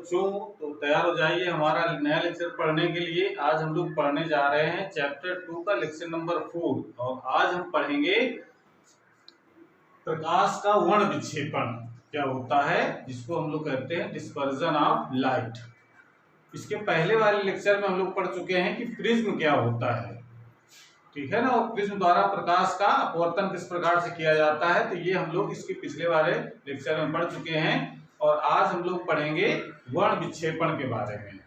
बच्चों, तो तैयार हो जाइए हमारा नया लेक्चर पढ़ने के लिए। आज हम लोग पढ़ने जा रहे हैं चैप्टर 2 का लेक्चर नंबर 4 और आज हम पढ़ेंगे प्रकाश का वर्ण विक्षेपण क्या होता है, जिसको हम लोग कहते हैं डिस्पर्जन ऑफ लाइट। इसके पहले वाले लेक्चर में हम लोग पढ़ चुके हैं कि प्रिज्म क्या होता है, ठीक है ना, और प्रिज्म द्वारा प्रकाश का अपवर्तन किस प्रकार से किया जाता है। तो ये हम लोग इसके पिछले वाले लेक्चर में पढ़ चुके हैं और आज हम लोग पढ़ेंगे वर्ण विक्षेपण के बारे में।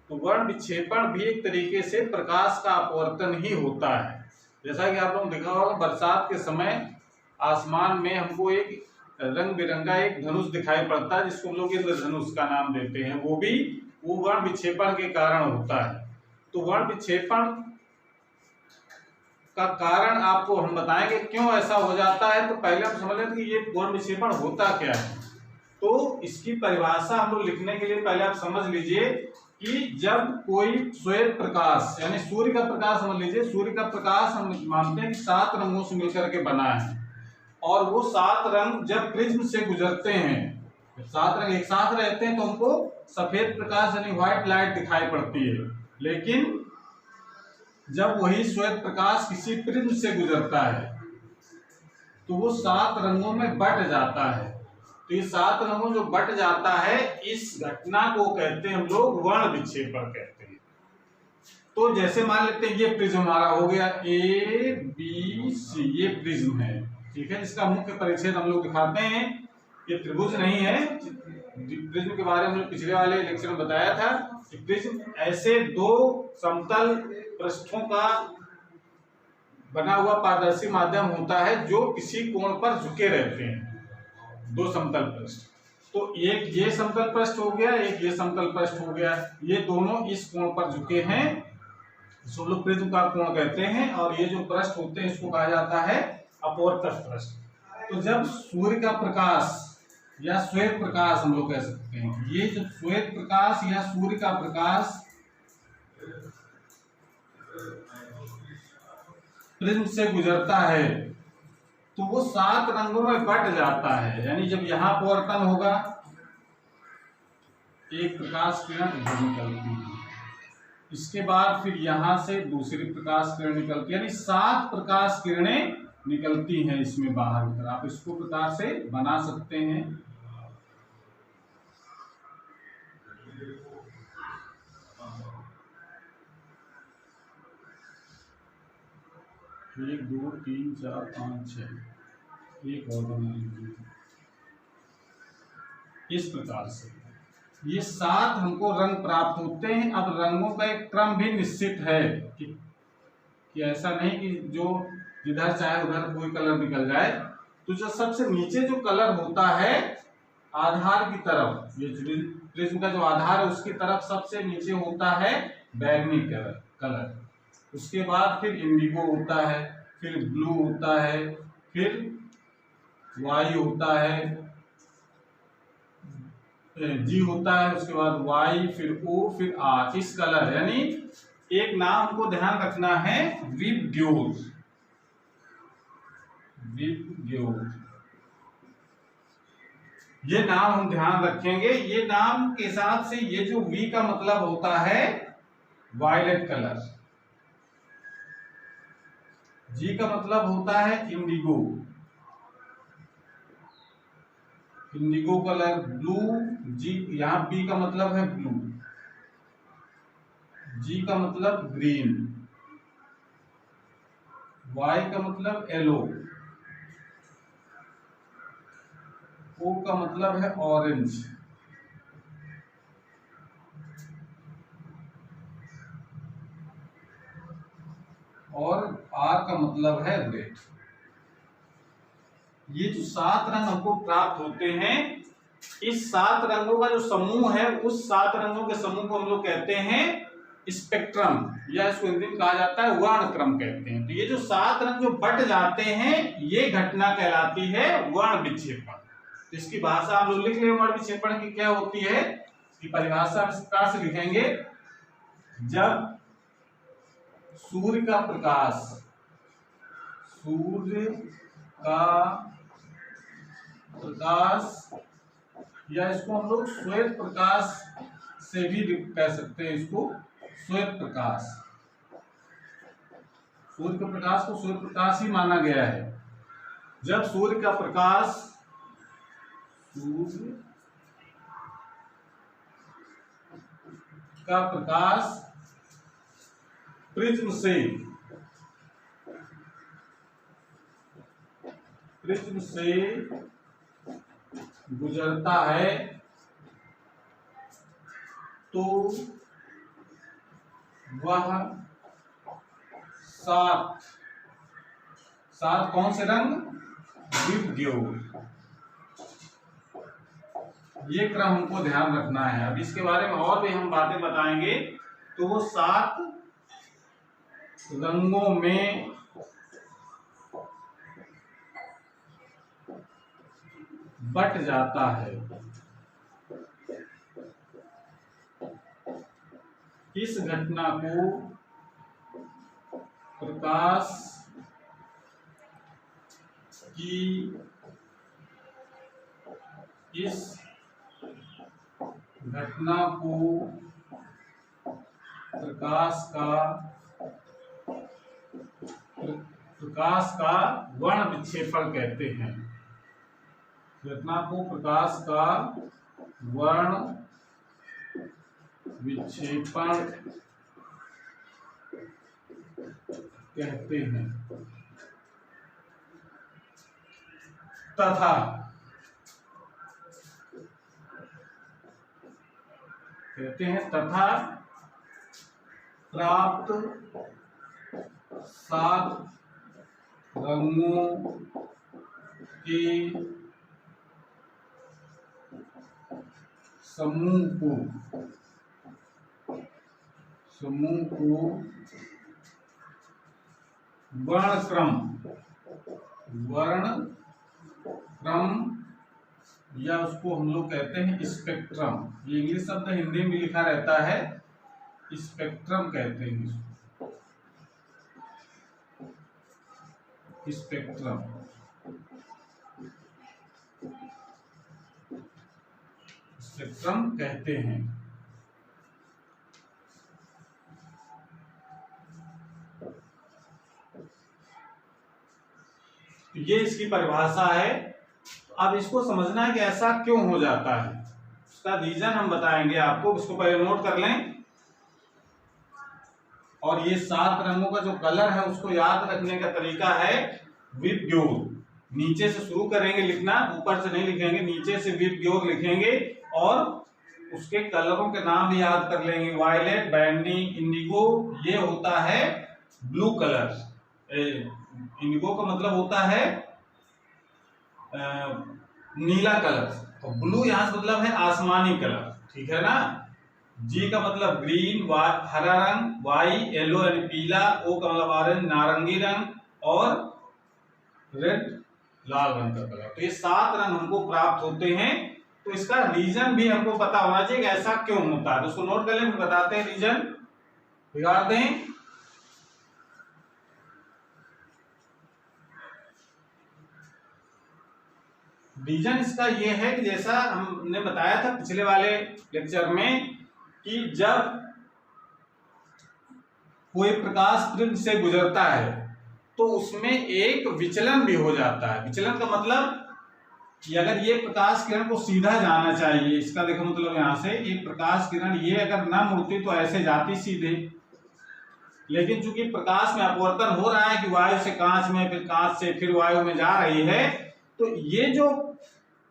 तो वर्ण विक्षेपण भी एक तरीके से प्रकाश का अपवर्तन ही होता है। जैसा कि आप लोगों ने देखा होगा, बरसात के समय आसमान में हमको एक रंग बिरंगा एक धनुष दिखाई पड़ता है, जिसको हम लोग इंद्रधनुष का नाम देते हैं। वो वर्ण विक्षेपण के कारण होता है। तो वर्ण विक्षेपण का कारण आपको हम बताएंगे क्यों ऐसा हो जाता है। तो पहले हम समझ लें कि ये वर्ण विक्षेपण होता क्या है। तो इसकी परिभाषा हम लोग लिखने के लिए पहले आप समझ लीजिए कि जब कोई श्वेत प्रकाश यानी सूर्य का प्रकाश समझ लीजिए, सूर्य का प्रकाश हम मानते हैं कि 7 रंगों से मिलकर के बना है और वो 7 रंग जब प्रिज्म से गुजरते हैं, 7 रंग एक साथ रहते हैं तो हमको सफेद प्रकाश यानी व्हाइट लाइट दिखाई पड़ती है। लेकिन जब वही श्वेत प्रकाश किसी प्रिज्म से गुजरता है तो वो 7 रंगों में बट जाता है। तो ये 7 रंगों जो बट जाता है, इस घटना को कहते हैं हम लोग वर्ण विक्षेपण कहते हैं। तो जैसे मान लेते हैं ये प्रिज्म हमारा हो गया ABC, ये प्रिज्म है, ठीक है, जिसका मुख्य परिच्छेद हम लोग दिखाते हैं। ये त्रिभुज नहीं है। प्रिज्म के बारे में पिछले वाले लेक्चर में बताया था कि प्रिज्म ऐसे 2 समतल पृष्ठों का बना हुआ पारदर्शी माध्यम होता है जो किसी कोण पर झुके रहते हैं। 2 समतल पृष्ठ, तो एक ये समतल पृष्ठ हो गया, एक ये समतल पृष्ठ हो गया, ये दोनों इस कोण पर झुके हैं, इसको लोग प्रिज्म का कोण कहते हैं। और ये जो पृष्ठ होते हैं इसको कहा जाता है अपवर्तक पृष्ठ। तो जब सूर्य का प्रकाश या श्वेत प्रकाश हम लोग कह सकते हैं, ये जब श्वेत प्रकाश या सूर्य का प्रकाश प्रिज्म से गुजरता है तो वो 7 रंगों में बट जाता है। यानी जब यहाँ अपवर्तन होगा, एक प्रकाश किरण इधर निकलती है, इसके बाद फिर यहाँ से दूसरी प्रकाश किरण निकलती है, यानी 7 प्रकाश किरणें निकलती हैं इसमें बाहर की तरफ। आप इसको प्रकार से बना सकते हैं। एक 2 3 4 5 6, एक और बना लीजिए इस प्रकार से। ये 7 हमको रंग प्राप्त होते हैं। अब रंगों का एक क्रम भी निश्चित है कि ऐसा नहीं कि जो जिधर चाहे उधर कोई कलर निकल जाए। तो जो सबसे नीचे जो कलर होता है आधार की तरफ, ये प्रिज्म का जो आधार है उसकी तरफ सबसे नीचे होता है बैगनी कलर। उसके बाद फिर इंडिगो होता है, फिर ब्लू होता है, फिर वाई होता है, जी होता है, उसके बाद वाई, फिर ओ, फिर आर। इस कलर यानी एक नाम हमको ध्यान रखना है विबग्योर। ये नाम हम ध्यान रखेंगे। ये नाम के हिसाब से ये जो वी का मतलब होता है वायलेट कलर, जी का मतलब होता है इंडिगो कलर, ब्लू, जी यहाँ बी का मतलब है ब्लू, जी का मतलब ग्रीन, वाई का मतलब येलो, ओ का मतलब है ऑरेंज, और आर का मतलब है रेड। ये जो 7 रंग हमको प्राप्त होते हैं, इस 7 रंगों का जो समूह है, उस 7 रंगों के समूह को हम लोग कहते हैं स्पेक्ट्रम, या इसको हिंदी में कहा जाता है वर्णक्रम कहते हैं। तो ये जो 7 रंग जो बट जाते हैं, ये घटना कहलाती है वर्ण विक्षेपण। तो इसकी भाषा हम लोग लिख लें, वर्ण विक्षेपण की क्या होती है, इसकी परिभाषा इस प्रकार से लिखेंगे। जब सूर्य का प्रकाश या इसको हम लोग श्वेत प्रकाश से भी कह सकते हैं इसको श्वेत प्रकाश। सूर्य के प्रकाश को सूर्य प्रकाश ही माना गया है। जब सूर्य का प्रकाश प्रिज्म से गुजरता है तो वह सात कौन से रंग? विबग्योर। ये क्रम हमको ध्यान रखना है। अब इसके बारे में और भी हम बातें बताएंगे। तो वो 7 रंगों में बट जाता है। इस घटना को प्रकाश की प्रकाश का वर्ण विक्षेपण कहते हैं। घटना को प्रकाश का वर्ण विक्षेपण कहते हैं। तथा प्राप्त 7 रंगों के समूह को वर्ण क्रम या उसको हम लोग कहते हैं स्पेक्ट्रम। ये इंग्लिश शब्द हिंदी में लिखा रहता है, स्पेक्ट्रम कहते हैं इसको, स्पेक्ट्रम। स्पेक्ट्रम कहते हैं। ये इसकी परिभाषा है। अब इसको समझना है कि ऐसा क्यों हो जाता है, उसका रीजन हम बताएंगे आपको। इसको पहले नोट कर लें। और ये 7 रंगों का जो कलर है उसको याद रखने का तरीका है विबग्योर। नीचे से शुरू करेंगे लिखना, ऊपर से नहीं लिखेंगे, नीचे से विबग्योर लिखेंगे और उसके कलरों के नाम भी याद कर लेंगे। वायलेट, बैंगनी, इंडिगो, ये होता है ब्लू कलर। इंडिगो का मतलब होता है नीला कलर, तो ब्लू यहाँ से मतलब है आसमानी कलर, ठीक है ना। जी का मतलब ग्रीन, हरा रंग, वाई येलो यानी पीला, ओ का मतलब ऑरेंज नारंगी रंग, और रेड लाल रंग का कलर। तो ये 7 रंग हमको प्राप्त होते हैं। तो इसका रीजन भी हमको पता होना चाहिए कि ऐसा क्यों होता है। तो उसको नोट कर लें, फिर बताते हैं रीजन। बिगाड़ दें। रीजन इसका ये है कि जैसा हमने बताया था पिछले वाले लेक्चर में कि जब कोई प्रकाश प्रिज्म से गुजरता है तो उसमें एक विचलन भी हो जाता है। विचलन का मतलब कि अगर ये प्रकाश किरण को सीधा जाना चाहिए, इसका देखो मतलब यहां से ये प्रकाश किरण ये अगर ना मुड़ती तो ऐसे जाती सीधे, लेकिन चूंकि प्रकाश में अपवर्तन हो रहा है कि वायु से कांच में, फिर कांच से फिर वायु में जा रही है, तो ये जो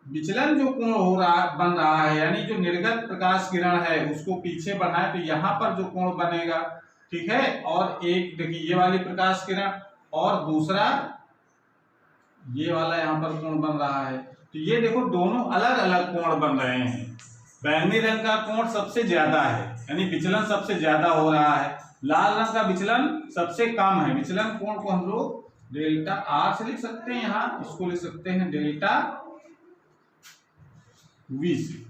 विचलन जो कोण हो रहा बन रहा है, यानी जो निर्गत प्रकाश किरण है उसको पीछे बढ़ाए तो यहाँ पर जो कोण बनेगा, ठीक है। और एक देखिए ये वाली प्रकाश किरण और दूसरा ये वाला यहाँ पर कोण बन रहा है, तो ये देखो दोनों अलग अलग कोण बन रहे हैं। बैंगनी रंग का कोण सबसे ज्यादा है, यानी विचलन सबसे ज्यादा हो रहा है। लाल रंग का विचलन सबसे कम है। विचलन कोण को हम लोग डेल्टा आर से लिख सकते हैं, यहाँ इसको लिख सकते हैं डेल्टा वी से।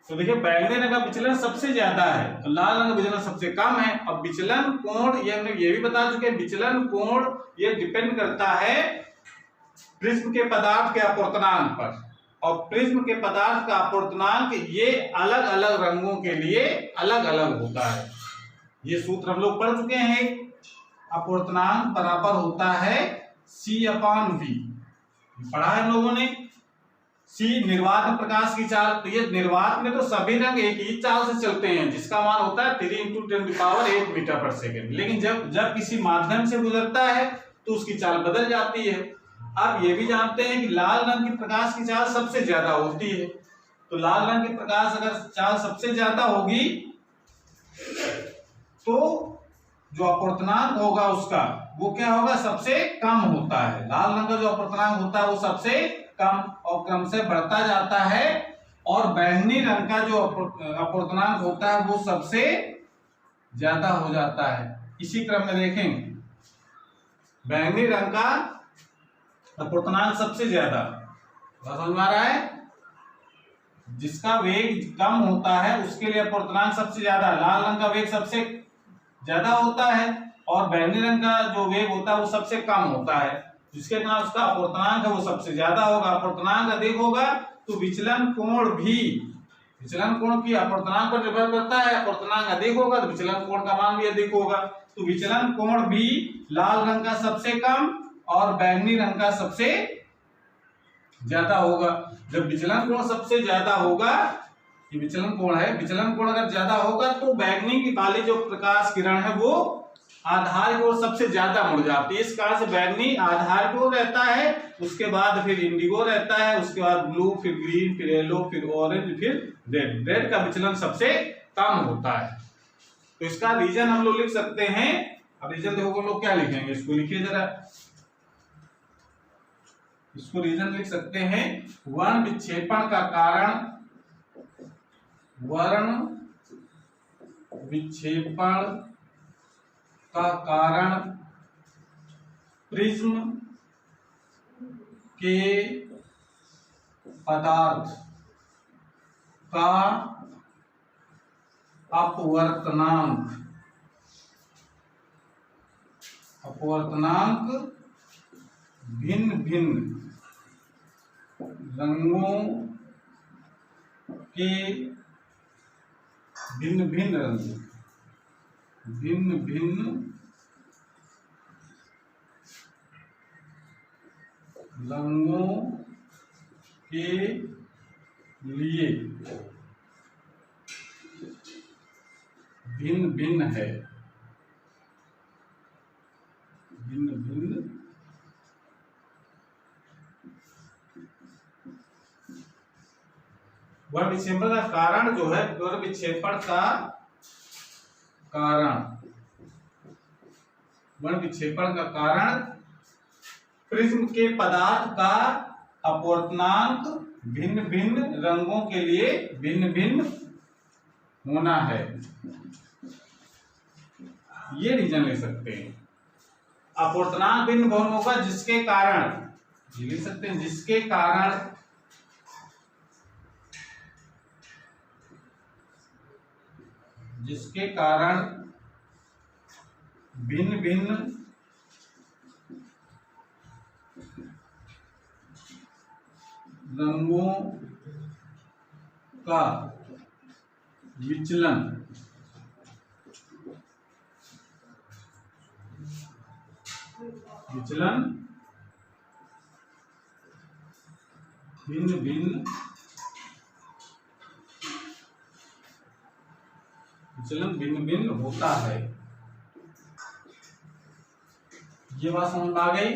तो देखिए बैंगनी रंग का विचलन सबसे ज्यादा है और लाल रंग का विचलन सबसे कम है। अब विचलन कोण ये हमने ये भी बता चुके हैं, विचलन कोण ये डिपेंड करता है प्रिज्म के पदार्थ के अपवर्तनांक पर। और प्रिज्म के पदार्थ का अपवर्तनांक ये अलग अलग रंगों के लिए अलग अलग होता है। ये सूत्र हम लोग पढ़ चुके हैं। अपवर्तनांक बराबर होता है C/V, पढ़ा है हम लोगों ने। C निर्वात में प्रकाश की चाल, तो ये निर्वात में तो सभी रंग एक ही चाल से चलते हैं, जिसका मान होता है 3 × 10⁸ मीटर पर सेकेंड। लेकिन जब किसी माध्यम से गुजरता है तो उसकी चाल बदल जाती है। आप ये भी जानते हैं कि लाल रंग की प्रकाश की चाल सबसे ज्यादा होती है। तो लाल रंग की प्रकाश अगर चाल सबसे ज्यादा होगी तो जो अपवर्तनांक होगा उसका वो क्या होगा, सबसे कम होता है। लाल रंग का जो अपवर्तनांक होता है वो सबसे कम और क्रम से बढ़ता जाता है, और बैंगनी रंग का जो अपवर्तनांक होता है वो सबसे ज्यादा हो जाता है। इसी क्रम में देखें, बैंगनी रंग का अपवर्तनांक सबसे ज्यादा, समझ में आ रहा है? जिसका वेग कम होता है उसके लिए अपवर्तनांक सबसे ज्यादा, लाल रंग का वेग सबसे ज्यादा होता है और बैंगनी रंग का जो वेग होता है वो सबसे कम होता है, जिसके कारण उसका अपवर्तनांक है वो सबसे ज्यादा होगा। अपवर्तनांक अधिक होगा तो विचलन कोण भी, विचलन कोण की अपवर्तनांक पर निर्भर करता है। अपवर्तनांक अधिक होगा तो विचलन कोण का मान भी अधिक होगा। तो विचलन कोण भी लाल रंग का सबसे कम और बैंगनी रंग का सबसे ज्यादा होगा। जब विचलन कोण सबसे ज्यादा होगा, ये विचलन कोण है, विचलन कोण अगर ज्यादा होगा तो बैंगनी वाली जो प्रकाश किरण है वो आधार की ओर सबसे ज्यादा मुड़ जाती है। इस कारण से बैंगनी आधार की ओर रहता है, उसके बाद फिर इंडिगो रहता है, उसके बाद ब्लू, फिर ग्रीन, फिर येलो, फिर ऑरेंज, फिर रेड। रेड का विचलन सबसे कम होता है। तो इसका रीजन हम लोग लिख सकते हैं। अब रीजन देखो लोग क्या लिखेंगे, इसको लिखिए जरा, इसको रीजन लिख सकते हैं। वर्ण विक्षेपण का कारण, वर्ण विक्षेपण का कारण प्रिज्म के पदार्थ का अपवर्तनांक, अपवर्तनांक भिन्न भिन्न रंगों के, भिन्न भिन्न रंगों, भिन्न भिन्न रंगों के लिए भिन्न भिन्न है, भिन्न भिन्न वर्ण विक्षेपण का कारण जो है, वर्ण विक्षेपण का कारण, वर्ण विक्षेपण का कारण प्रिज्म के पदार्थ का अपवर्तनांक भिन्न भिन्न रंगों के लिए भिन्न भिन्न होना है। ये रीजन ले सकते हैं। अपवर्तनांक भिन्न भिन्न होगा जिसके कारण, ये लिख सकते हैं, जिसके कारण भिन्न भिन्न रंगों का विचलन भिन्न भिन्न विचलन भिन्न भिन्न होता है। ये बात समझ में आ गई?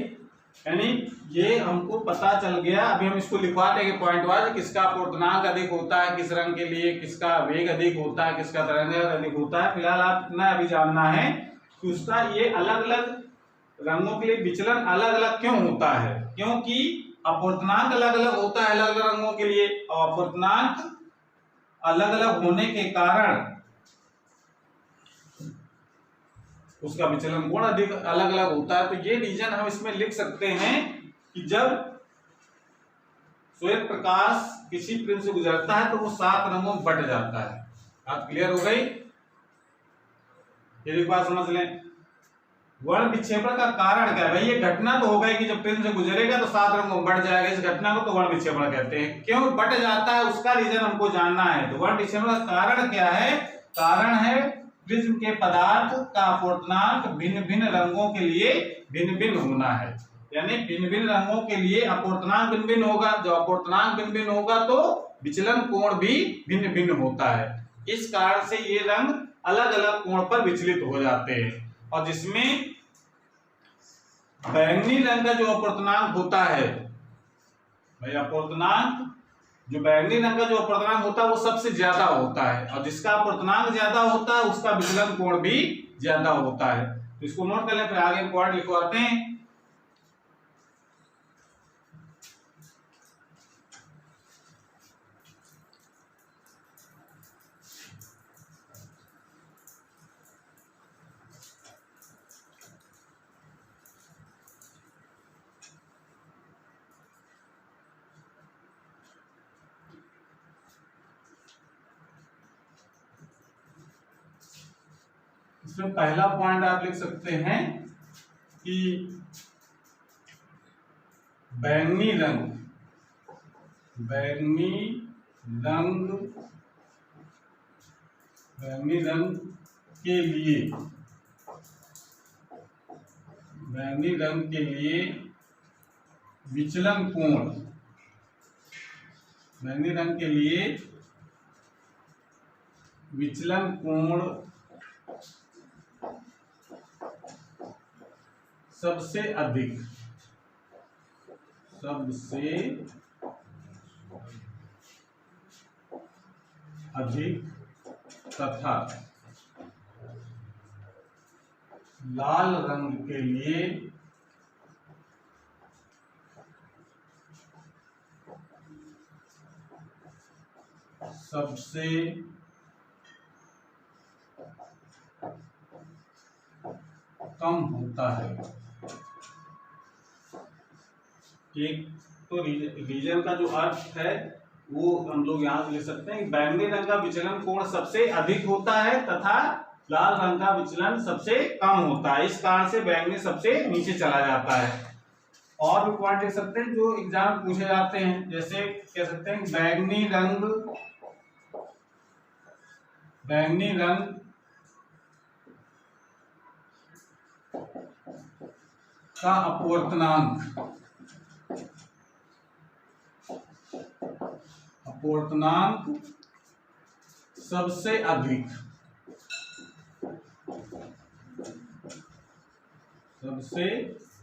यानी ये हमको पता चल गया। अभी हम इसको लिखवा देंगे पॉइंट वाइज, किसका अपवर्तनांक अधिक होता है किस रंग के लिए, किसका वेग अधिक होता है, किसका तरंग अधिक होता है। फिलहाल आप इतना अभी जानना है कि उसका ये अलग अलग रंगों के लिए विचलन अलग अलग क्यों होता है, क्योंकि अपवर्तनांक अलग अलग होता है अलग अलग रंगों के लिए, और अपवर्तनांक अलग अलग होने के कारण उसका विचलन कोण अधिक अलग अलग होता है। तो ये रीजन हम इसमें लिख सकते हैं कि जब श्वेत प्रकाश किसी प्रिज्म से गुजरता है तो वो 7 रंगों में बट जाता है। बात क्लियर हो गई? ये एक बात समझ लें। वर्ण विक्षेपण का कारण क्या है भाई? ये घटना तो हो गई कि जब प्रिज्म से गुजरेगा तो 7 रंगों में बढ़ जाएगा, इस घटना को तो वर्ण विक्षेपण कहते हैं। क्यों बढ़ जाता है उसका रीजन हमको जानना है। तो वर्ण विक्षेपण का कारण क्या है? कारण है प्रिज्म के पदार्थ का अपूर्णांक भिन्न भिन्न रंगों के लिए भिन्न भिन्न होना है। यानी भिन्न भिन्न रंगों के लिए अपूर्णांक भिन्न भिन्न होगा। जब अपूर्णांक भिन्न भिन्न होगा तो विचलन कोण भी भिन्न भिन्न होता है। इस कारण से ये रंग अलग अलग कोण पर विचलित हो जाते हैं। और जिसमें बैंगनी रंग का जो अपूर्णांक होता है भाई, अपूर्णांक जो बैंगनी रंग का जो अपूर्णांक होता है वो सबसे ज्यादा होता है, और जिसका अपूर्णांक ज्यादा होता है उसका विचलन कोण भी ज्यादा होता है। तो इसको नोट कर लें, फिर आगे पॉइंट लिखवाते हैं। इसमें पहला पॉइंट आप लिख सकते हैं कि बैंगनी रंग के लिए विचलन कोण सबसे अधिक तथा लाल रंग के लिए सबसे कम होता है। एक तो रीजन का जो अर्थ है वो हम लोग यहाँ से ले सकते हैं। बैंगनी रंग का विचलन कोण सबसे अधिक होता है तथा लाल रंग का विचलन सबसे कम होता है। इस कारण से बैंगनी सबसे नीचे चला जाता है। और भी पॉइंट लिख सकते हैं जो एग्जाम पूछे जाते हैं, जैसे कह सकते हैं बैंगनी रंग का अपूर्णांक सबसे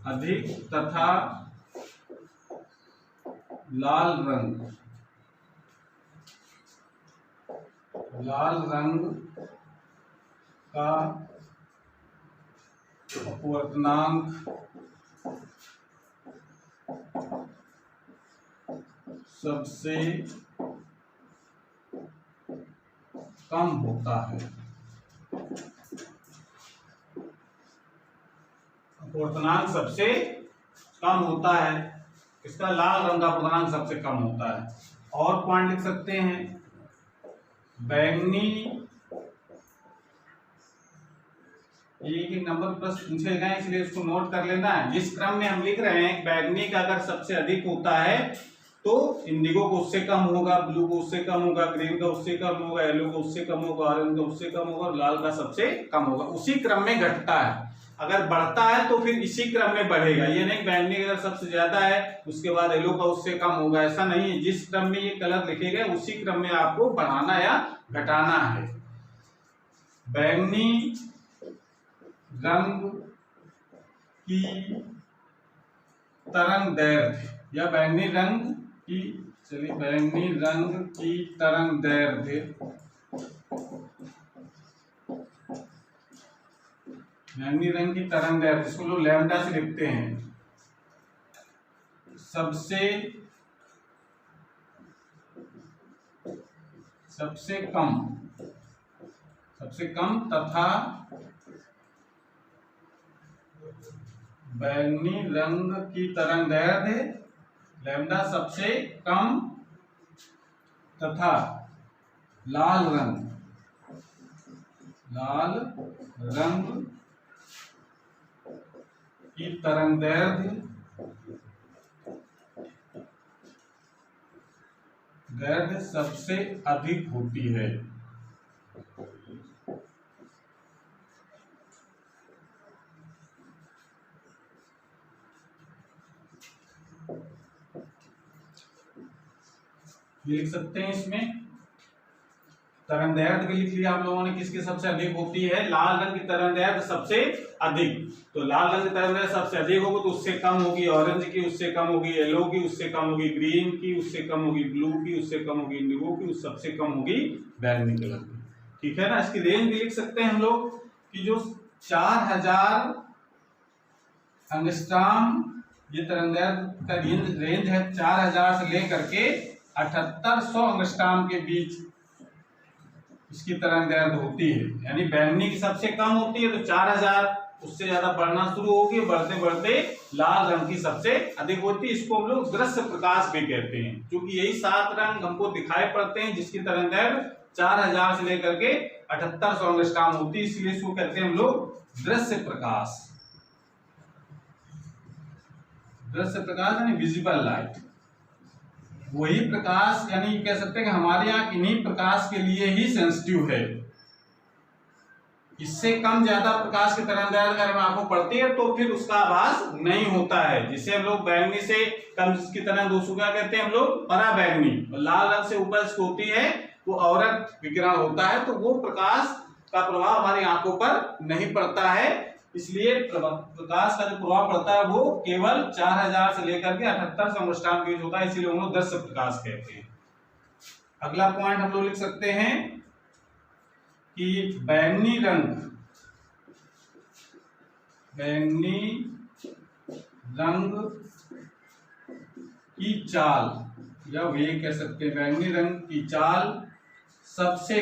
अधिक तथा लाल रंग का अपूर्णांक सबसे कम होता है। अपूर्णांक सबसे कम होता है, इसका लाल रंग का अपूर्णांक सबसे कम होता है। और पॉइंट लिख सकते हैं बैंगनी, एक नंबर प्रश्न पूछे गए इसलिए इसको नोट कर लेना है। जिस क्रम में हम लिख रहे हैं बैंगनी का अगर सबसे अधिक होता है तो इंडिगो को उससे कम होगा, ब्लू को उससे कम होगा, ग्रीन का उससे कम होगा, येलो का उससे कम होगा, ऑरेंज का उससे कम होगा और लाल का सबसे कम होगा। उसी क्रम में घटता है। अगर बढ़ता है तो फिर इसी क्रम में बढ़ेगा। ये नहीं बैंगनी अगर सबसे ज्यादा है उसके बाद येलो का उससे कम होगा, ऐसा नहीं है। जिस क्रम में ये कलर लिखे गए उसी क्रम में आपको बढ़ाना या घटाना है। बैंगनी रंग की तरंगदैर्घ्य या बैंगनी रंग की तरंगदैर्घ्य इसको लोग लैम्डा से लिखते हैं। सबसे कम तथा बैंगनी रंग की तरंगदैर्घ्य लैम्डा सबसे कम तथा लाल रंग की तरंगदैर्ध्य सबसे अधिक होती है। ये लिख सकते हैं, इसमें तरंगदैर्ध्य भी लिख लिया आप लोगों ने, किसकी सबसे अधिक होती है, लाल रंग की तरंगदैर्ध्य सबसे अधिक। तो लाल रंग की तरंगदैर्ध्य सबसे अधिक होगी तो उससे कम होगी ऑरेंज की, उससे कम होगी येलो की, उससे कम होगी ग्रीन की, उससे कम होगी ब्लू की, उससे कम होगी इंडिगो की, सबसे कम होगी बैंगनी कलर की। ठीक है ना। इसकी रेंज भी लिख सकते हैं हम लोग कि जो 4000 एंगस्ट्रॉम ये तरंगदैर्ध्य का रेंज है, 4000 से लेकर के 7800 एंगस्ट्रॉम के बीच इसकी तरंगदैर्ध्य होती है। यानी बैंगनी की सबसे कम होती है तो 4000, उससे ज्यादा बढ़ना शुरू होगी, बढ़ते बढ़ते लाल रंग की सबसे अधिक होती है। इसको हम लोग दृश्य प्रकाश भी कहते हैं, क्योंकि यही 7 रंग हमको दिखाई पड़ते हैं जिसकी तरंगदैर्ध्य 4000 से लेकर के 7800 एंगस्ट्रॉम होती है, इसलिए इसको कहते हैं हम लोग दृश्य प्रकाश। दृश्य प्रकाश यानी विजिबल लाइट। वही प्रकाश यानी कह सकते हैं कि हमारे यहाँ इन्हीं प्रकाश के लिए ही सेंसिटिव है। इससे कम ज्यादा प्रकाश की तरंगदैर्ध्य अगर आंखों पड़ती है तो फिर उसका आभास नहीं होता है, जिसे हम लोग बैंगनी से कम की तरंग उसको क्या कहते हैं हम लोग, पराबैंगनी। और लाल रंग से ऊपर इसको होती है वो औरत विकिरण होता है, तो वो प्रकाश का प्रभाव हमारी आंखों पर नहीं पड़ता है। इसलिए प्रकाश का जो प्रभाव पड़ता है वो केवल 4000 से लेकर के 7800 एंगस्ट्रॉम के बीच होता है, इसीलिए हम लोग दृश्य प्रकाश कहते हैं। अगला पॉइंट हम लोग लिख सकते हैं कि बैंगनी रंग की चाल, या वे कह सकते हैं बैंगनी रंग की चाल सबसे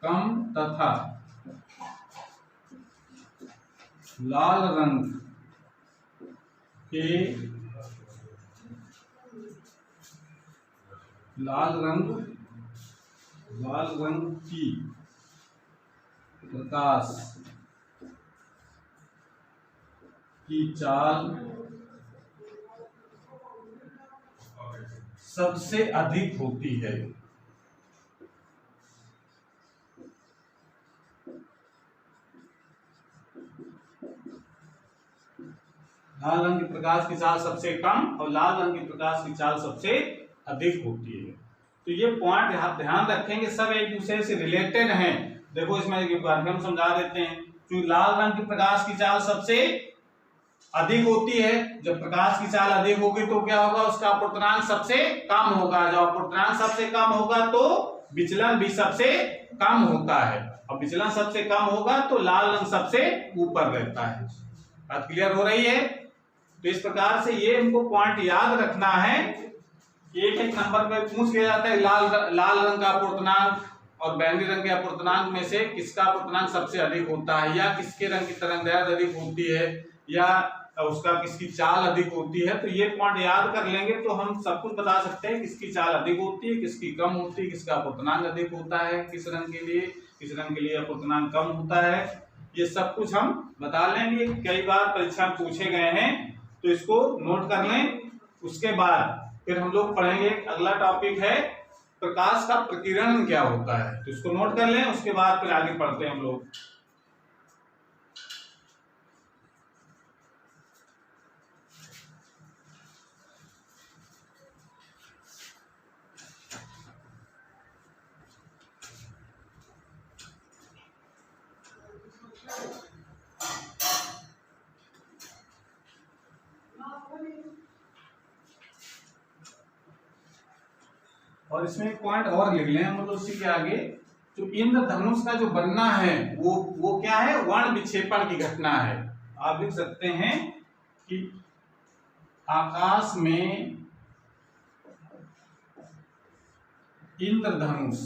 कम तथा लाल रंग की प्रकाश की चाल सबसे अधिक होती है। लाल रंग की प्रकाश की चाल सबसे कम और लाल रंग की प्रकाश की चाल सबसे अधिक होती है। तो ये पॉइंट ध्यान रखेंगे, सब एक दूसरे से रिलेटेड हैं। देखो इसमें एक बार हम समझा देते हैं। तो लाल रंग की प्रकाश की चाल सबसे अधिक होती है, जब प्रकाश की चाल अधिक होगी तो क्या होगा, उसका अपवर्तनांक सबसे कम होगा। जब अपवर्तनांक सबसे कम होगा तो विचलन भी सबसे कम होता है, और विचलन सबसे कम होगा तो लाल रंग सबसे ऊपर रहता है। बात क्लियर हो रही है। तो इस प्रकार से ये हमको पॉइंट याद रखना है। एक एक नंबर पे पूछ लिया जाता है लाल रंग का अपवर्तनांक और बैंगनी रंग के अपवर्तनांक में से किसका अपवर्तनांक सबसे अधिक होता है, या किसके रंग की तरंगदैर्ध्य अधिक होती है, या उसका किसकी चाल अधिक होती है। तो ये पॉइंट याद कर लेंगे तो हम सब कुछ बता सकते हैं, किसकी चाल अधिक होती है, किसकी कम होती है, किसका अपवर्तनांक अधिक होता है, किस रंग के लिए, किस रंग के लिए अपवर्तनांक कम होता है। ये सब कुछ हम बता लेंगे, कई बार परीक्षा में पूछे गए हैं, तो इसको नोट कर लें। उसके बाद फिर हम लोग पढ़ेंगे, अगला टॉपिक है प्रकाश का प्रकीर्णन क्या होता है, तो इसको नोट कर लें। उसके बाद फिर आगे पढ़ते हैं हम लोग। और इसमें एक पॉइंट और लिख लें हम लोग उसी के आगे, जो इंद्रधनुष का जो बनना है वो क्या है, वर्ण विक्षेपण की घटना है। आप लिख सकते हैं कि आकाश में इंद्रधनुष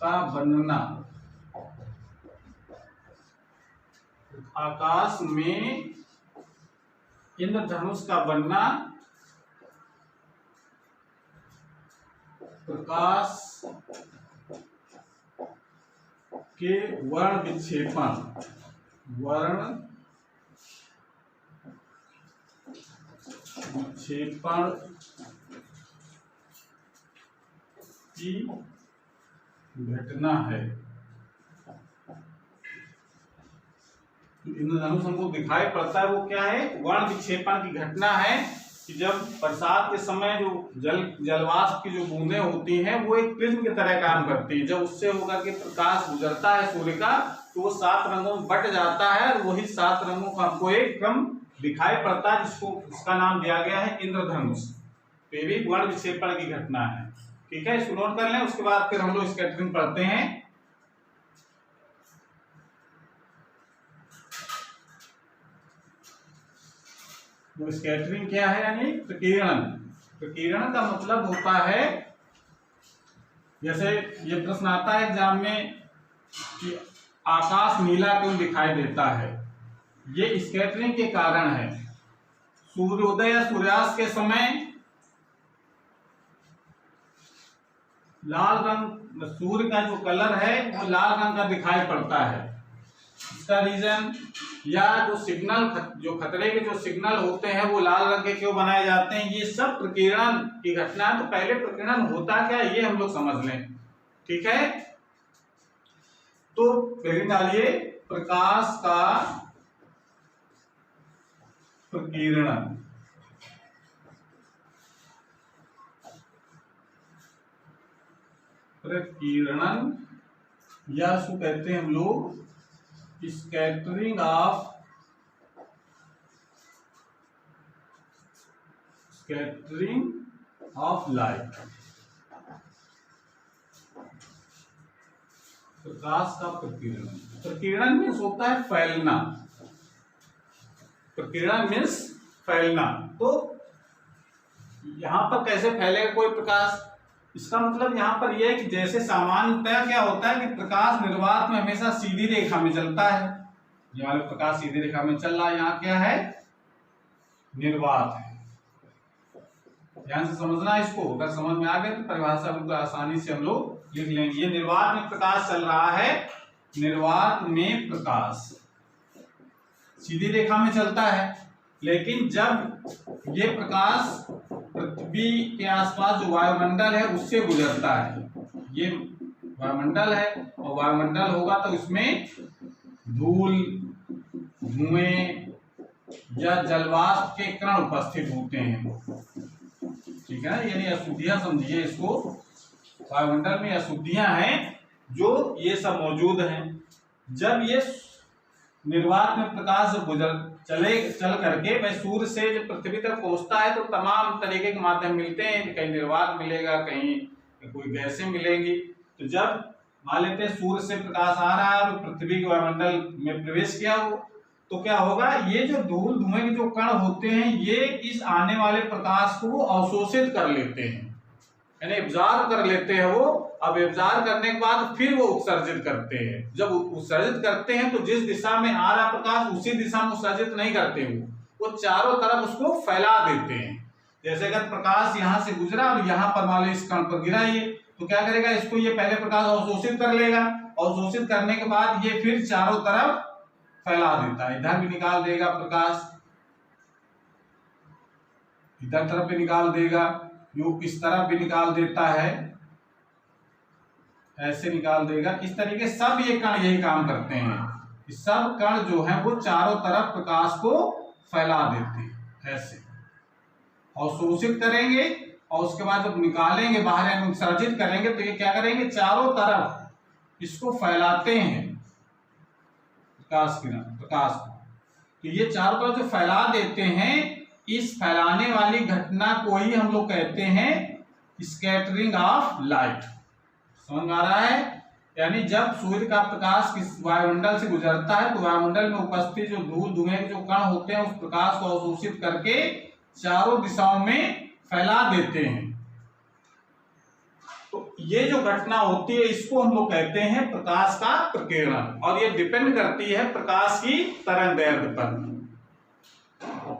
का बनना, आकाश में इंद्रधनुष का बनना प्रकाश के वर्ण विक्षेपण की घटना है। इंद्रधनुष हमको दिखाई पड़ता है, वो क्या है? वर्ण विक्षेपण की घटना है कि जब बरसात के समय जो जलवाष्प की जो बूंदें होती हैं वो एक प्रिज्म की तरह काम करती हैं। जब उससे होकर के प्रकाश गुजरता है सूर्य का तो वो 7 रंगों में बट जाता है और वही 7 रंगों का हमको एक क्रम दिखाई पड़ता है जिसका नाम दिया गया है इंद्रधनुष। ये भी वर्ण विक्षेपण की घटना है। ठीक है, इसको नोट कर लें। उसके बाद फिर हम लोग स्कैटरिंग पढ़ते हैं। तो स्कैटरिंग क्या है? यानी प्रकीर्णन। प्रकीर्णन का मतलब होता है, जैसे ये प्रश्न आता है एग्जाम में कि आकाश नीला क्यों दिखाई देता है, ये स्कैटरिंग के कारण है। सूर्योदय या सूर्यास्त के समय लाल रंग, सूर्य का जो कलर है वो लाल रंग का दिखाई पड़ता है। इसका रीजन, या जो सिग्नल, जो खतरे के जो सिग्नल होते हैं वो लाल रंग के क्यों बनाए जाते हैं, ये सब प्रकीर्णन की घटना है। तो पहले प्रकीर्णन होता क्या है ये हम लोग समझ लें। ठीक है, तो पहले डालिए प्रकाश का प्रकीर्णन। प्रकीर्णन या इसको कहते हैं हम लोग स्कैटरिंग ऑफ लाइट। प्रकाश का प्रकीर्णन। प्रकीर्णन मीन्स होता है फैलना। प्रकीर्णन मीन्स फैलना। तो यहां पर कैसे फैलेगा कोई प्रकाश? इसका मतलब यहाँ पर यह है कि जैसे सामान्यतः क्या होता है कि प्रकाश निर्वात में हमेशा सीधी रेखा में चलता है। ये वाला प्रकाश सीधी रेखा में चल रहा है, यहाँ क्या है? निर्वात है। ध्यान से समझना इसको, अगर समझ में आ गए तो परिभाषा बिल्कुल आसानी से हम लोग लिख लेंगे। ये निर्वात में प्रकाश चल रहा है। निर्वात में प्रकाश सीधी रेखा में चलता है, लेकिन जब ये प्रकाश पृथ्वी के आसपास जो वायुमंडल है उससे गुजरता है, ये वायुमंडल है और वायुमंडल होगा तो इसमें धूल, धुएं या जलवाष्प के कण उपस्थित होते हैं। ठीक है ना, यानी अशुद्धियां समझिए इसको। वायुमंडल में अशुद्धियां हैं जो ये सब मौजूद हैं। जब ये निर्वात में प्रकाश चल करके वह सूर्य से जब पृथ्वी तक पहुंचता है तो तमाम तरीके के माध्यम मिलते हैं। कहीं निर्वात मिलेगा, कहीं कोई गैसें मिलेंगी। तो जब मान लेते हैं सूर्य से प्रकाश आ रहा है और पृथ्वी के वायुमंडल में प्रवेश किया हो तो क्या होगा? ये जो धूल धुएं के जो कण होते हैं ये इस आने वाले प्रकाश को अवशोषित कर लेते हैं, यानी एब्जॉर्ब कर लेते हैं वो। अब एब्जॉर्ब करने के बाद फिर वो उत्सर्जित करते हैं। जब उत्सर्जित करते हैं तो जिस दिशा में आ रहा प्रकाश उसी दिशा में उत्सर्जित नहीं करते, वो चारों तरफ उसको फैला देते हैं। जैसे अगर प्रकाश यहाँ से गुजरा और यहाँ पर मान लो इस कण पर गिरा ये, तो क्या करेगा? इसको ये पहले प्रकाश अवशोषित कर लेगा। अवशोषित करने के बाद ये फिर चारों तरफ फैला देता है। इधर भी निकाल देगा प्रकाश, इधर तरफ भी निकाल देगा, जो इस तरफ भी निकाल देता है, ऐसे निकाल देगा। इस तरीके सब ये कण यही काम करते हैं। सब कण जो है वो चारों तरफ प्रकाश को फैला देते हैं। ऐसे अवशोषित करेंगे और उसके बाद जब निकालेंगे बाहर उत्सर्जित करेंगे तो ये क्या करेंगे? चारों तरफ इसको फैलाते हैं प्रकाश को। तो ये चारों तरफ जो फैला देते हैं, इस फैलाने वाली घटना को ही हम लोग कहते हैं स्कैटरिंग ऑफ लाइट। समझ में आ रहा है? यानी जब सूर्य का प्रकाश किस वायुमंडल से गुजरता है तो वायुमंडल में उपस्थित जो धूल धुएं के जो कण होते हैं उस प्रकाश को अवशोषित करके चारों दिशाओं में फैला देते हैं। तो ये जो घटना होती है इसको हम लोग कहते हैं प्रकाश का प्रकीर्णन, और ये डिपेंड करती है प्रकाश की तरंगदैर्घ्य पर।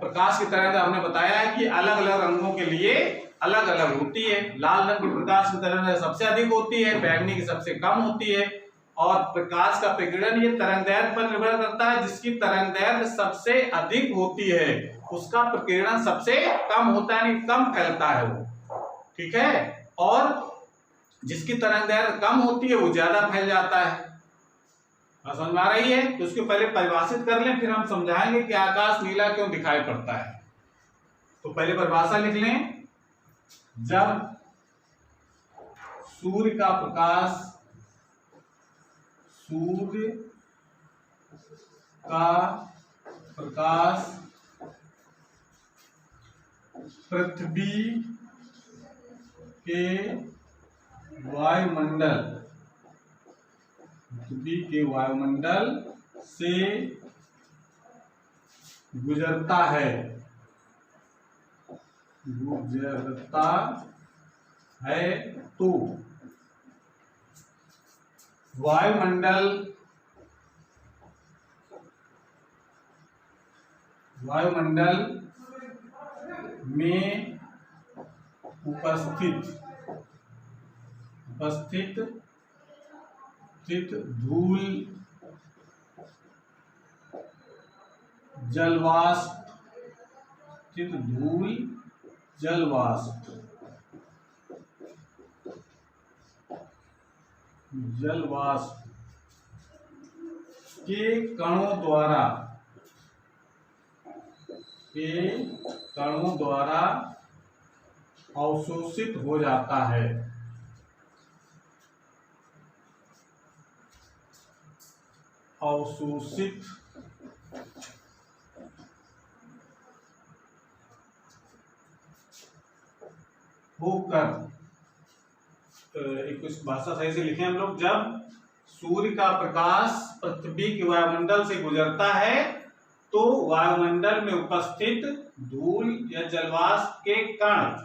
प्रकाश की तरंगदैर्घ्य हमने बताया है कि अलग अलग रंगों के लिए अलग अलग होती है। लाल रंग के प्रकाश की तरंग सबसे अधिक होती है, बैंगनी की सबसे कम होती है। और प्रकाश का प्रकीर्णन ये तरंगदैर्घ्य पर निर्भर करता है। जिसकी तरंगदैर्घ्य सबसे अधिक होती है उसका प्रकीर्णन सबसे कम होता है, यानी कम फैलता है वो, ठीक है। और जिसकी तरंगदैर्घ्य कम होती है वो ज्यादा फैल जाता है। समझ में आ रही है? तो उसको पहले परिभाषित कर लें, फिर हम समझाएंगे कि आकाश नीला क्यों दिखाई पड़ता है। तो पहले परिभाषा लिख लें। जब सूर्य का प्रकाश पृथ्वी के वायुमंडल से गुजरता है तो वायुमंडल में उपस्थित धूल, जलवाष्प के कणों द्वारा अवशोषित हो जाता है। अवशोषित होकर, कुछ भाषा सही से लिखें हम लोग। जब सूर्य का प्रकाश पृथ्वी के वायुमंडल से गुजरता है तो वायुमंडल में उपस्थित धूल या जलवाष्प के कण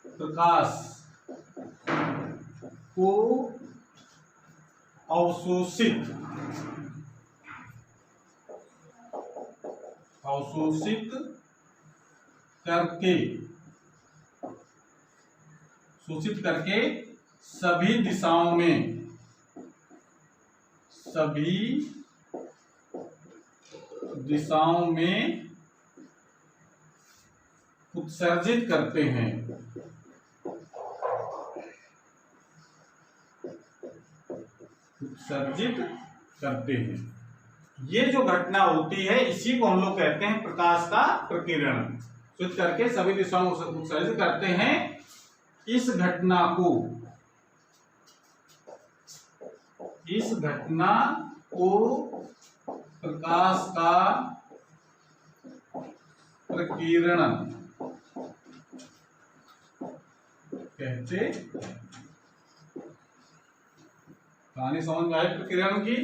प्रकाश को अवशोषित करके सभी दिशाओं में उत्सर्जित करते हैं। ये जो घटना होती है इसी को हम लोग कहते हैं प्रकाश का प्रकीर्णन। स्विच करके सभी दिशाओं में उत्सर्जित करते हैं। इस घटना को प्रकाश का प्रकीर्णन कहते। कहानी समझ में आई प्रकीर्णन की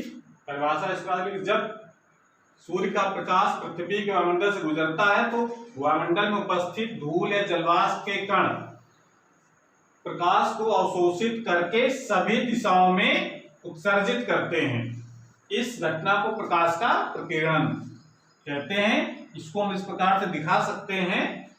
परिभाषा इस प्रकार की। जब सूर्य का प्रकाश पृथ्वी के वायुमंडल से गुजरता है तो वायुमंडल में उपस्थित धूल या जलवाष्प के कण प्रकाश को अवशोषित करके सभी दिशाओं में उत्सर्जित करते हैं। इस घटना को प्रकाश का प्रकीर्णन कहते हैं। इसको हम इस प्रकार से दिखा सकते हैं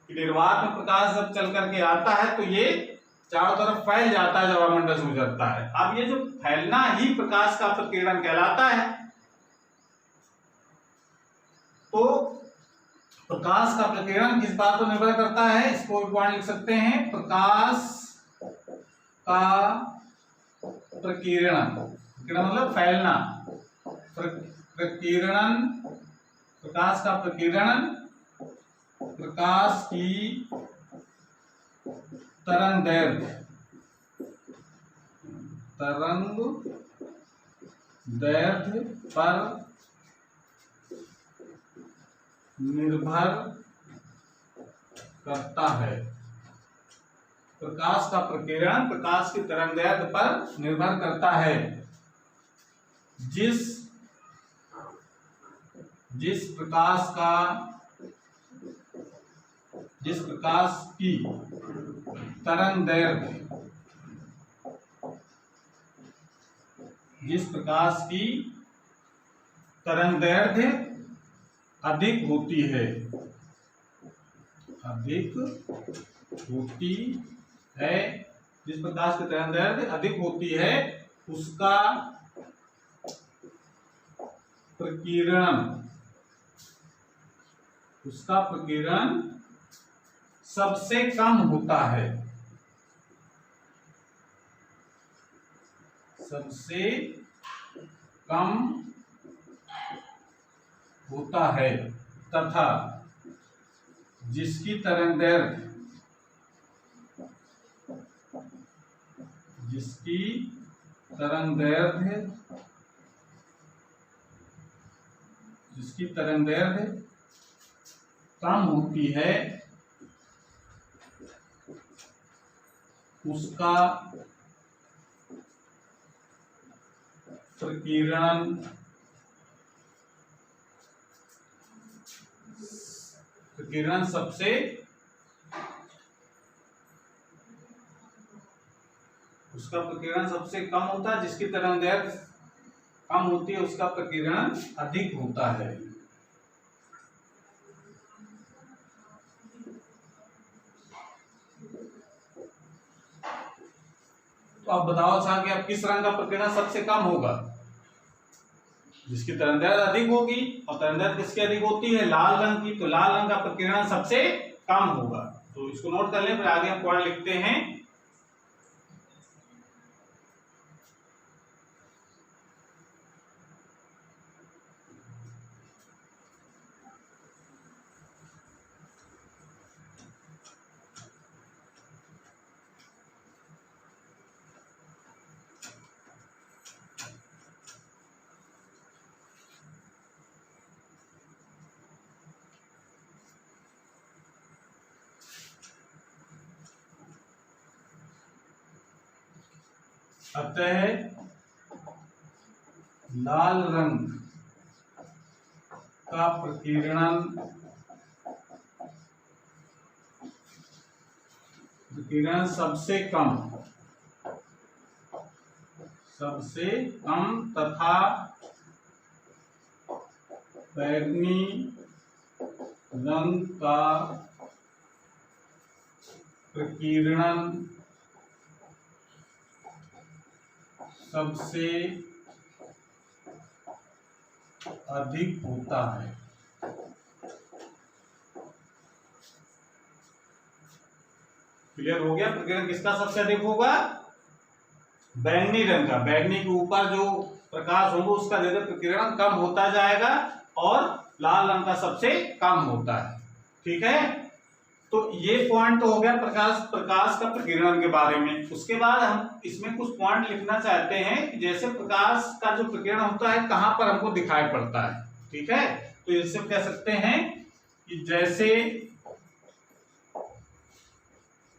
कि निर्वात में प्रकाश जब चल करके आता है तो ये चारों तरफ फैल जाता है जब वायुमंडल से गुजरता है। अब ये जो फैलना ही प्रकाश का प्रकीर्णन कहलाता है। तो प्रकाश का प्रकीर्णन किस बात पर निर्भर करता है, इसको पॉइंट लिख सकते हैं। प्रकाश का प्रकीर्णन मतलब फैलना, प्रकाश का प्रकीर्णन प्रकाश की तरंगदैर्घ्य पर निर्भर करता है। प्रकाश का प्रकीर्णन प्रकाश की तरंगदैर्घ्य पर निर्भर करता है। जिस प्रकाश की तरंगदैर्ध्य अधिक होती है, जिस प्रकाश की तरंगदैर्ध्य अधिक होती है उसका प्रकीर्णन सबसे कम होता है, तथा जिसकी तरंगदैर्ध्य कम होती है उसका प्रकीर्णन सबसे कम होता है, जिसकी तरंगदैर्ध्य कम होती है उसका प्रकीर्णन अधिक होता है। तो अब बताओ अच्छा कि अब किस रंग का प्रकीर्णन सबसे कम होगा? जिसकी तरंगदैर्ध्य अधिक होगी, और तरंगदैर्ध्य किसकी अधिक होती है? लाल रंग की। तो लाल रंग का प्रकीर्णन सबसे कम होगा। तो इसको नोट कर लें, फिर आगे हम पॉइंट लिखते हैं। अतः लाल रंग का प्रकीर्णन सबसे कम तथा बैगनी रंग का प्रकीर्णन सबसे अधिक होता है। क्लियर हो गया? प्रकीर्णन किसका सबसे अधिक होगा? बैंगनी रंग का। बैंगनी के ऊपर जो प्रकाश होगा उसका धीरे प्रकीर्णन कम होता जाएगा, और लाल रंग का सबसे कम होता है। ठीक है, तो ये पॉइंट तो हो गया प्रकाश का प्रकीर्णन के बारे में। उसके बाद हम इसमें कुछ पॉइंट लिखना चाहते हैं कि जैसे प्रकाश का जो प्रकीर्णन होता है कहां पर हमको दिखाई पड़ता है। ठीक है, तो इससे कह सकते हैं कि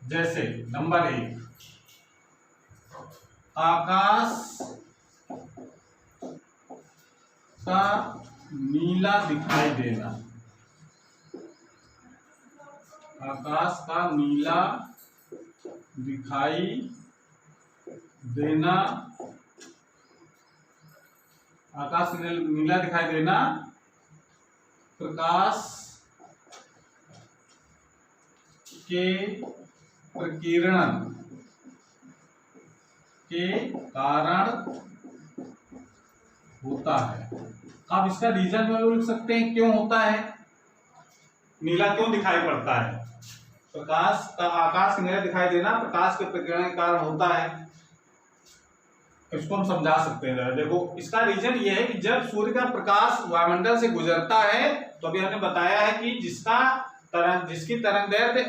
जैसे नंबर 1, आकाश का नीला दिखाई देना। आकाश का नीला दिखाई देना, आकाश नीला दिखाई देना प्रकाश के प्रकीर्णन के कारण होता है। अब इसका रीजन में लोग लिख सकते हैं क्यों होता है, नीला क्यों दिखाई पड़ता है। आकाश नीला दिखाई देना प्रकाश के प्रकीर्णन के कारण होता है। इसको हम समझा सकते हैं। देखो, इसका रीजन ये है कि जब सूर्य का प्रकाश वायुमंडल से गुजरता है, तो अभी हमने बताया है कि जिसकी तरंगदैर्ध्य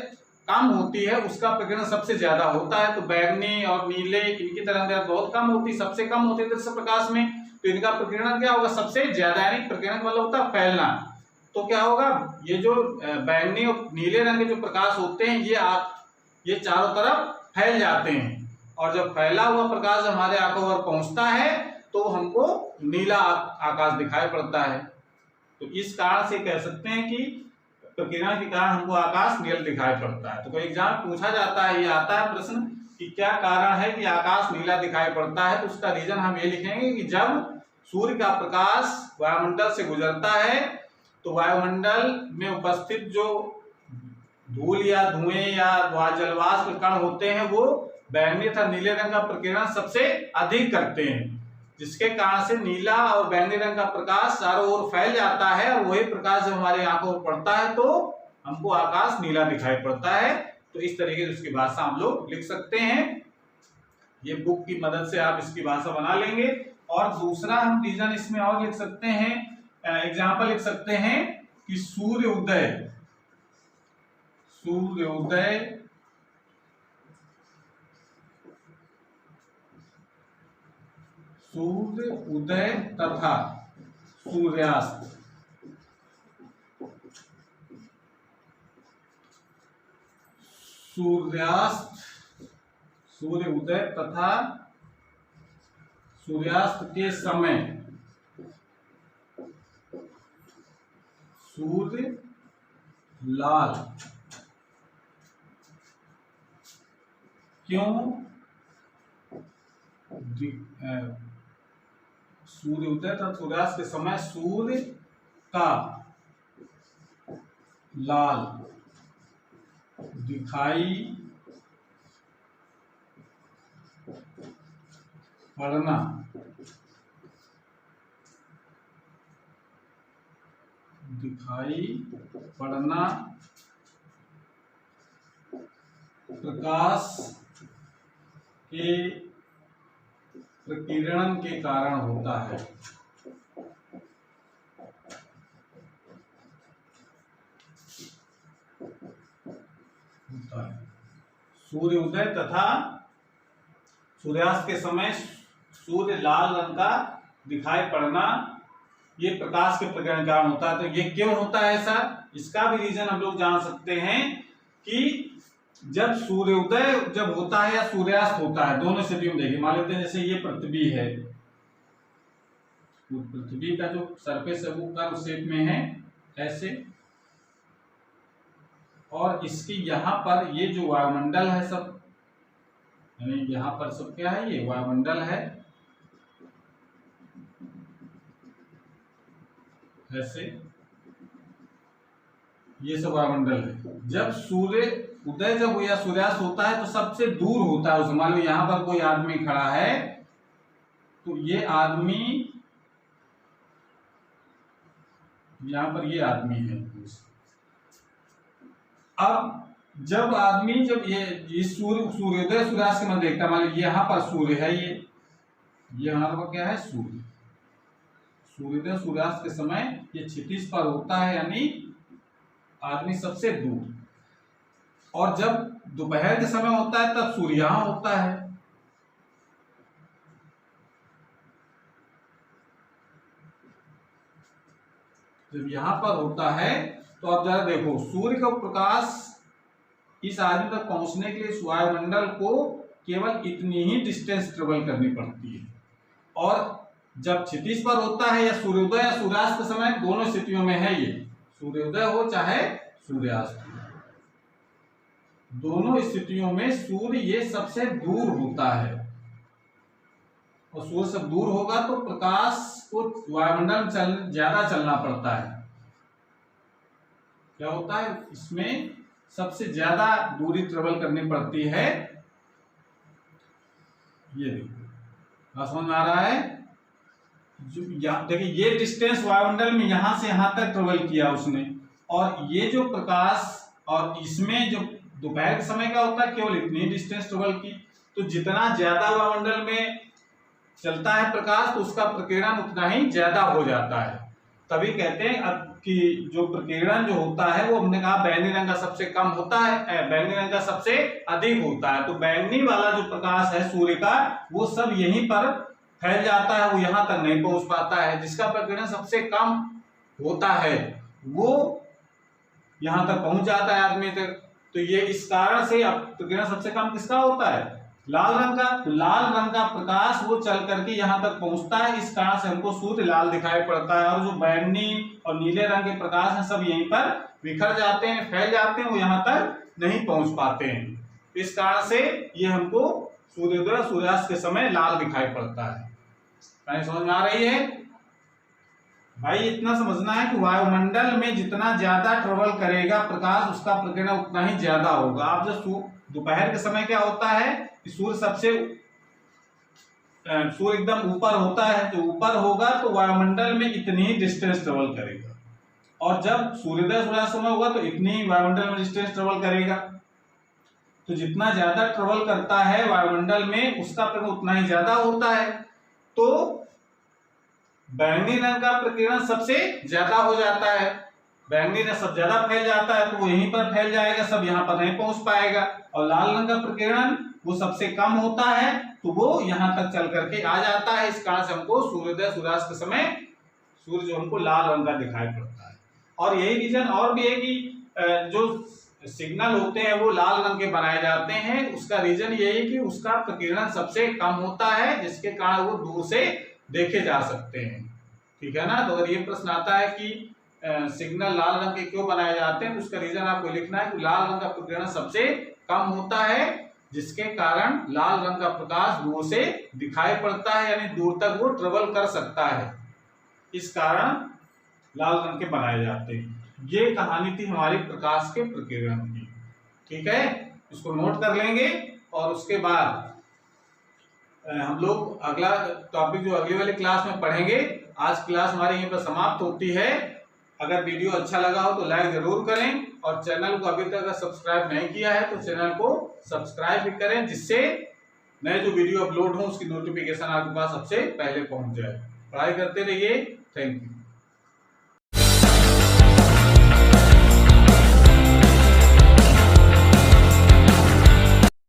कम होती है उसका प्रकीर्णन सबसे ज्यादा होता है। तो बैगनी और नीले इनकी तरंगदैर्ध्य बहुत कम होती है, सबसे कम होती है दृश्य प्रकाश में, तो इनका प्रकीर्णन क्या होगा? सबसे ज्यादा। यानी प्रकीर्णन मतलब होता है फैलना। तो क्या होगा, ये जो बैंगनी और नीले रंग के जो प्रकाश होते हैं ये चारों तरफ फैल जाते हैं, और जब फैला हुआ प्रकाश हमारे आंखों पर पहुंचता है तो हमको नीला आकाश दिखाई पड़ता है। तो इस कारण से कह सकते हैं कि प्रकीर्णन के कारण हमको आकाश नीला दिखाई पड़ता है। तो कोई एग्जाम पूछा जाता है, ये आता है प्रश्न कि क्या कारण है कि आकाश नीला दिखाई पड़ता है, तो उसका रीजन हम ये लिखेंगे कि जब सूर्य का प्रकाश वायुमंडल से गुजरता है तो वायुमंडल में उपस्थित जो धूल या धुएं या जलवाष्प कण होते हैं वो बैंगनी तथा नीले रंग का प्रकीर्णन सबसे अधिक करते हैं, जिसके कारण से नीला और बैंगनी रंग का प्रकाश चारों ओर फैल जाता है और वही प्रकाश जब हमारी आंखों पर पड़ता है तो हमको आकाश नीला दिखाई पड़ता है। तो इस तरीके से उसकी भाषा हम लोग लिख सकते हैं। ये बुक की मदद से आप इसकी भाषा बना लेंगे। और दूसरा हम रीजन इसमें और लिख सकते हैं, एग्जाम्पल लिख सकते हैं कि सूर्योदय तथा सूर्यास्त सूर्योदय तथा सूर्यास्त के समय सूर्य लाल क्यों सूर्योदय तथा सूर्यास्त के समय सूर्य का लाल दिखाई पड़ना प्रकाश के प्रकीर्णन के कारण होता है। सूर्योदय तथा सूर्यास्त के समय सूर्य लाल रंग का दिखाई पड़ना ये प्रकाश के प्रकीर्णन के कारण होता है। तो ये क्यों होता है ऐसा, इसका भी रीजन हम लोग जान सकते हैं कि जब सूर्योदय जब होता है या सूर्यास्त होता है, दोनों स्थितियों में देखिए, मान लेते हैं जैसे ये पृथ्वी है, पृथ्वी का जो सरफेस है वो कर्व शेप में है ऐसे, और इसकी यहाँ पर ये जो वायुमंडल है सब, यानी यहाँ पर सब क्या है, ये वायुमंडल है ऐसे, ये सब वायुमंडल है। जब सूर्य उदय जब हो या सूर्यास्त होता है तो सबसे दूर होता है उसे, मान लो यहाँ पर कोई आदमी खड़ा है तो ये आदमी, यहाँ पर ये आदमी है। अब जब आदमी जब ये सूर्योदय सूर्यास्त में देखता है, मान लो यहाँ पर सूर्य है, ये हमारे पर क्या है, सूर्योदय सूर्यास्त के समय ये क्षितिज पर होता है, यानी आदमी सबसे दूर। और जब दोपहर के समय होता है तब सूर्य यहां होता है। जब यहां पर होता है तो आप जरा देखो, सूर्य का प्रकाश इस आदमी तक पहुंचने के लिए इस वायुमंडल को केवल इतनी ही डिस्टेंस ट्रेवल करनी पड़ती है। और जब क्षितिज पर होता है या सूर्योदय या सूर्यास्त के समय, दोनों स्थितियों में है, ये सूर्योदय हो चाहे सूर्यास्त हो, दोनों स्थितियों में सूर्य ये सबसे दूर होता है। और सूर्य सब दूर होगा तो प्रकाश को वायुमंडल ज्यादा चलना पड़ता है। क्या होता है, इसमें सबसे ज्यादा दूरी ट्रेवल करनी पड़ती है। ये देखो, समझ में आ रहा है, देखिए ये डिस्टेंस वायुमंडल में यहां से यहां तक ट्रेवल किया उसने, और ये जो प्रकाश, और इसमें जो दोपहर के समय का होता है केवल इतनी डिस्टेंस ट्रेवल की। तो जितना ज्यादा वायुमंडल में चलता है प्रकाश तो उसका प्रकीर्णन उतना ही ज्यादा हो जाता है। तभी कहते हैं अब कि जो प्रकीर्णन जो होता है वो हमने कहा बैंगनी रंग का सबसे कम होता है, बैंगनी रंग का सबसे अधिक होता है। तो बैंगनी वाला जो प्रकाश है सूर्य का वो सब यहीं पर फैल जाता है, वो यहाँ तक नहीं पहुंच पाता है। जिसका प्रकीर्णन सबसे कम होता है वो यहाँ तक पहुंच जाता है आदमी तक। तो ये इस कारण से अब प्रकीर्णन सबसे कम किसका होता है, लाल रंग का। तो लाल रंग का प्रकाश वो चल करके यहाँ तक पहुंचता है, इस कारण से हमको सूर्य लाल दिखाई पड़ता है। और जो बैंगनी और नीले रंग के प्रकाश है सब यहीं पर बिखर जाते हैं, फैल जाते हैं, वो यहाँ तक नहीं पहुंच पाते हैं। इस कारण से ये हमको सूर्योदय सूर्यास्त के समय लाल दिखाई पड़ता है। कहानी समझ में आ रही है भाई? इतना समझना है कि वायुमंडल में जितना ज्यादा ट्रेवल करेगा प्रकाश, उसका प्रकीर्णन उतना ही ज्यादा होगा। आप जब दोपहर के समय क्या होता है कि सूर्य एकदम ऊपर होता है, तो ऊपर होगा तो वायुमंडल में इतनी ही डिस्टेंस ट्रेवल करेगा, और जब सूर्योदय सूर्यास्त समय होगा तो इतनी ही वायुमंडल में डिस्टेंस ट्रेवल करेगा। तो जितना ज्यादा ट्रेवल करता है वायुमंडल में, उसका प्रकीर्णन उतना ही ज्यादा होता है। तो बैंगनी रंग का प्रकीर्णन सबसे ज्यादा हो जाता है, बैंगनी रंग सब ज्यादा फैल जाता है, तो वो यहीं पर फैल जाएगा, सब यहाँ पर नहीं पहुंच पाएगा। और लाल रंग का प्रकीर्णन वो सबसे कम होता है, तो वो यहाँ तक चल करके आ जाता है। इस कारण से हमको सूर्योदय सूर्यास्त के समय सूर्य जो हमको लाल रंग का दिखाई पड़ता है। और यही रीजन और भी है कि जो सिग्नल होते हैं वो लाल रंग के बनाए जाते हैं। उसका रीजन यही है कि उसका प्रकीर्णन सबसे कम होता है, जिसके कारण वो दूर से देखे जा सकते हैं। ठीक है ना? तो अगर ये प्रश्न आता है कि सिग्नल लाल रंग के क्यों बनाए जाते हैं, तो उसका रीजन आपको लिखना है कि लाल रंग का प्रकीर्णन सबसे कम होता है, जिसके कारण लाल रंग का प्रकाश दूर से दिखाई पड़ता है, यानी दूर तक वो ट्रेवल कर सकता है। इस कारण लाल रंग के बनाए जाते हैं। ये कहानी थी हमारी प्रकाश के प्रकीर्णन की। ठीक है, इसको नोट कर लेंगे और उसके बाद हम लोग अगला टॉपिक जो अगली वाली क्लास में पढ़ेंगे। आज क्लास हमारी यहीं पर समाप्त होती है। अगर वीडियो अच्छा लगा हो तो लाइक जरूर करें, और चैनल को अभी तक सब्सक्राइब नहीं किया है तो चैनल को सब्सक्राइब भी करें, जिससे नए जो वीडियो अपलोड हो उसकी नोटिफिकेशन आपके पास सबसे पहले पहुंच जाए। पढ़ाई करते रहिए। Thank you.